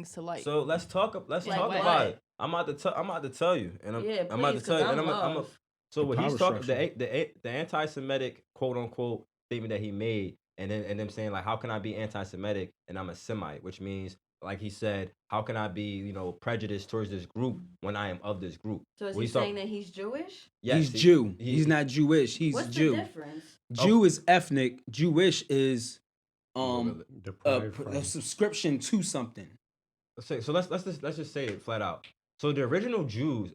things to like. So let's talk Like about it. I'm about to tell you, and I'm about to tell you, and I'm so The what he's power talking structure. the anti-Semitic quote unquote statement that he made, and them saying like, how can I be anti-Semitic and I'm a Semite, which means like he said, how can I be prejudiced towards this group when I am of this group? So is he saying that he's Jewish? Yes, He's Jew. He's not Jewish. He's What's Jew. the difference? Jew is ethnic. Jewish is Deprived a from. subscription to something. So let's just say it flat out. So the original Jews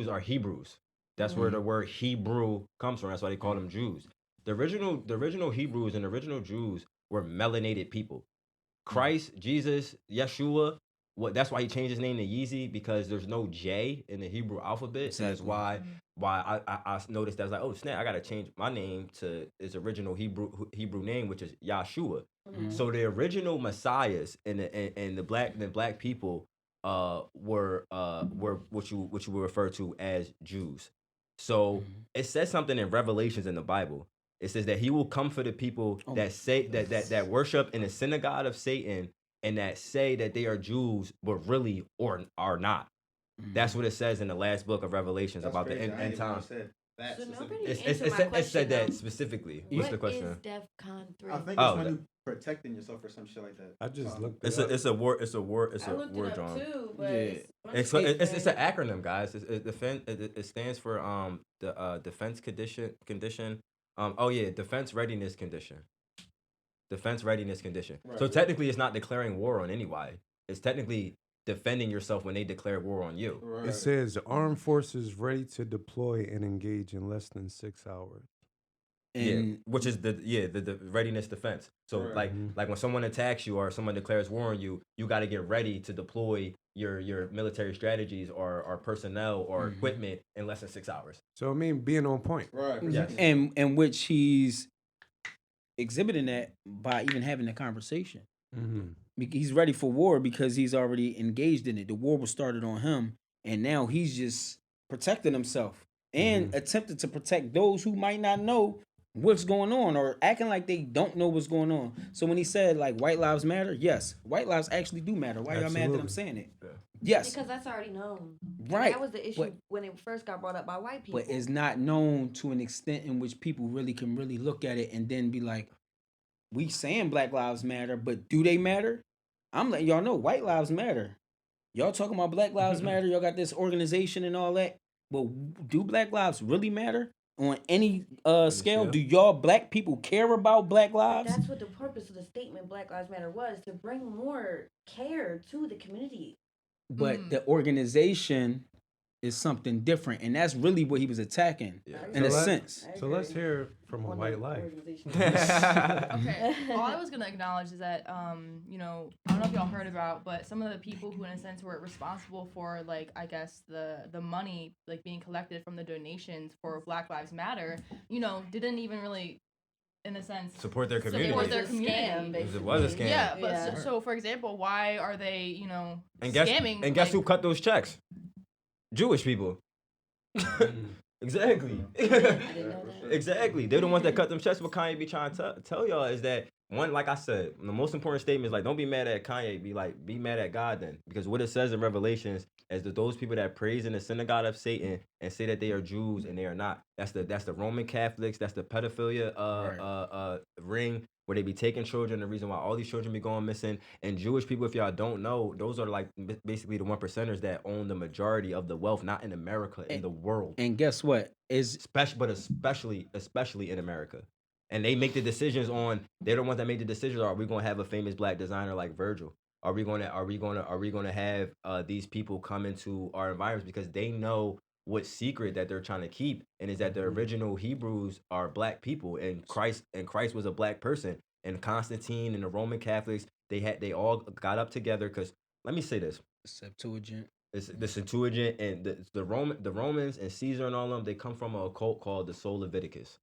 are Hebrews. That's where the word Hebrew comes from. That's why they call them Jews. The original Hebrews and the original Jews were melanated people. Christ, Jesus, Yeshua. That's why he changed his name to Yeezy, because there's no J in the Hebrew alphabet. Exactly. And that's why I noticed that. I was like, oh snap, I gotta change my name to his original Hebrew name, which is Yahshua. So the original messiahs and the black people were what you would refer to as Jews. So it says something in Revelations in the Bible. It says that he will come for the people that say that worship in the synagogue of Satan, and that say that they are Jews but really or are not. That's what it says in the last book of Revelations about the end times. So nobody It answered my question. said that specifically. What's the question? What is DEFCON 3? I think it's when you protecting yourself or some shit like that. I just looked. It's a war genre. Too, but It's an acronym, guys. It stands for the defense condition. Defense readiness condition. Defense readiness condition. Right. So technically, it's not declaring war on anybody. It's technically defending yourself when they declare war on you. Right. It says armed forces ready to deploy and engage in less than 6 hours. And which is the readiness defense. So Right. like when someone attacks you or someone declares war on you, you got to get ready to deploy your military strategies or personnel or equipment in less than 6 hours. So I mean, being on point. Right. Yes. and which he's exhibiting that by even having the conversation. He's ready for war because he's already engaged in it. The war was started on him, and now he's just protecting himself and attempting to protect those who might not know what's going on or acting like they don't know what's going on. So when he said like white lives matter, yes, white lives actually do matter. Why y'all mad that I'm saying it? Yeah. Yes, Because that's already known. right. That was the issue when it first got brought up by white people. But it's not known to an extent in which people really can really look at it and then be like, we saying Black Lives Matter, but do they matter? I'm letting y'all know white lives matter. Y'all talking about Black Lives Matter. Y'all got this organization and all that. But do Black lives really matter on any scale? Do y'all black people care about Black lives? That's what the purpose of the statement Black Lives Matter was, to bring more care to the community. But the organization is something different, and that's really what he was attacking in a sense. So let's hear from a white life. Okay. All I was gonna acknowledge is that I don't know if y'all heard about, but some of the people who in a sense were responsible for like I guess the money like being collected from the donations for Black Lives Matter, didn't even really in a sense Support their community. Scam, It was a scam. Yeah, but So for example, why are they and scamming? Guess who cut those checks? Jewish people. Exactly. Exactly. They're the ones that cut them checks. What Kanye be trying to tell y'all is that one, like I said, the most important statement is like, don't be mad at Kanye. Be mad at God then, because what it says in Revelations is that those people that praise in the synagogue of Satan and say that they are Jews and they are not. That's the Roman Catholics. That's the pedophilia ring where they be taking children. The reason why all these children be going missing. And Jewish people, if y'all don't know, those are like basically the 1%ers that own the majority of the wealth, not in America, in the world. And guess what? Especially in America. And they make the decisions they're the ones that make the decisions. Are we gonna have a famous black designer like Virgil? Are we gonna have these people come into our environments, because they know what secret that they're trying to keep, and is that the original Hebrews are black people, and Christ was a black person, and Constantine and the Roman Catholics, they all got up together, because let me say this. Septuagint. It's the Septuagint and the Romans and Caesar and all of them, they come from a cult called the Soul Leviticus.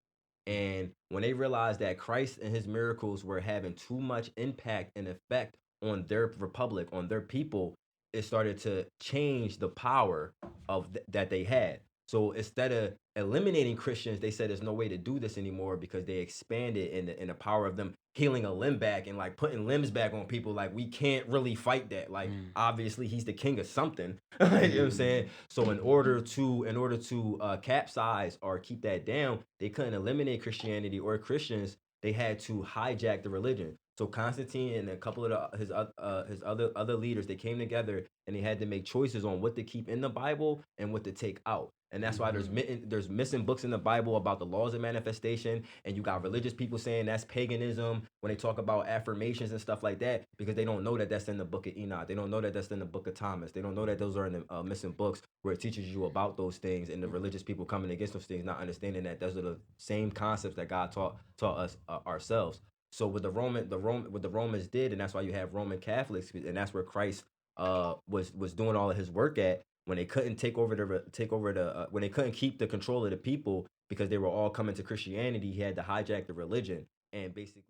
And when they realized that Christ and his miracles were having too much impact and effect on their republic, on their people, it started to change the power of that they had. So instead of eliminating Christians, they said there's no way to do this anymore because they expanded in the power of them healing a limb back and like putting limbs back on people. Like we can't really fight that. Like obviously he's the king of something. You know what I'm saying? So in order to capsize or keep that down, they couldn't eliminate Christianity or Christians. They had to hijack the religion. So Constantine and a couple of his other leaders, they came together and they had to make choices on what to keep in the Bible and what to take out. And that's why there's missing books in the Bible about the laws of manifestation, and you got religious people saying that's paganism when they talk about affirmations and stuff like that, because they don't know that that's in the book of Enoch. They don't know that that's in the book of Thomas. They don't know that those are in the missing books where it teaches you about those things, and the religious people coming against those things, not understanding that those are the same concepts that God taught us ourselves. So what the Romans did, and that's why you have Roman Catholics, and that's where Christ was doing all of his work at, when they couldn't when they couldn't keep the control of the people because they were all coming to Christianity. He had to hijack the religion and basically